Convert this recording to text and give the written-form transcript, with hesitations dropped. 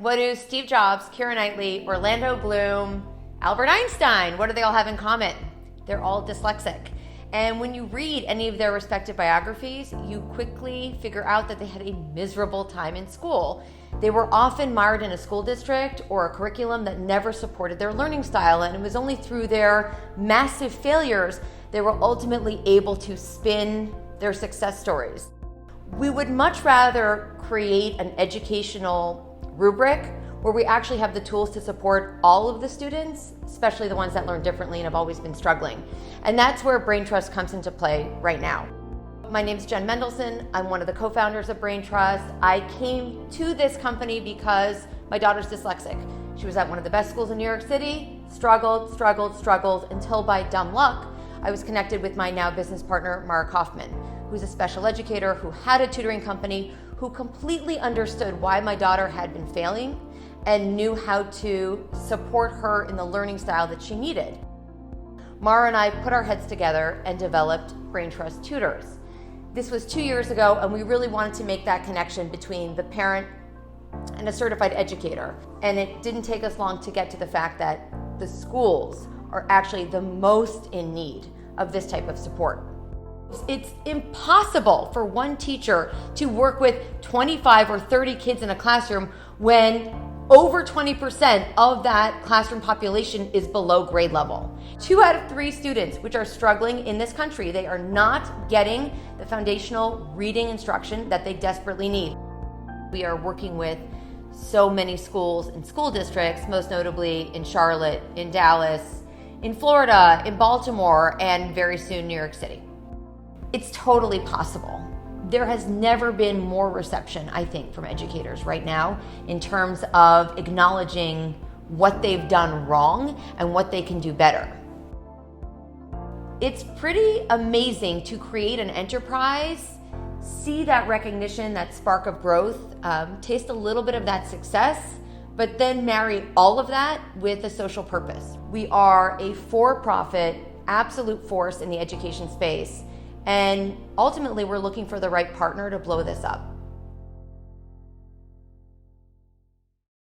What do Steve Jobs, Keira Knightley, Orlando Bloom, Albert Einstein, what do they all have in common? They're all dyslexic. And when you read any of their respective biographies, you quickly figure out that they had a miserable time in school. They were often mired in a school district or a curriculum that never supported their learning style, and it was only through their massive failures they were ultimately able to spin their success stories. We would much rather create an educational rubric where we actually have the tools to support all of the students, especially the ones that learn differently and have always been struggling. And that's where Braintrust comes into play right now. My name's Jen Mendelson. I'm one of the co-founders of Braintrust. I came to this company because my daughter's dyslexic. She was at one of the best schools in New York City, struggled until by dumb luck, I was connected with my now business partner, Mark Hoffman, who's a special educator who had a tutoring company, who completely understood why my daughter had been failing and knew how to support her in the learning style that she needed. Mara and I put our heads together and developed Braintrust Tutors. This was 2 years ago, and we really wanted to make that connection between the parent and a certified educator. And it didn't take us long to get to the fact that the schools are actually the most in need of this type of support. It's impossible for one teacher to work with 25 or 30 kids in a classroom when over 20% of that classroom population is below grade level. 2 out of 3 students which are struggling in this country, they are not getting the foundational reading instruction that they desperately need. We are working with so many schools and school districts, most notably in Charlotte, in Dallas, in Florida, in Baltimore, and very soon New York City. It's totally possible. There has never been more reception, I think, from educators right now in terms of acknowledging what they've done wrong and what they can do better. It's pretty amazing to create an enterprise, see that recognition, that spark of growth, taste a little bit of that success, but then marry all of that with a social purpose. We are a for-profit, absolute force in the education space. And ultimately, we're looking for the right partner to blow this up.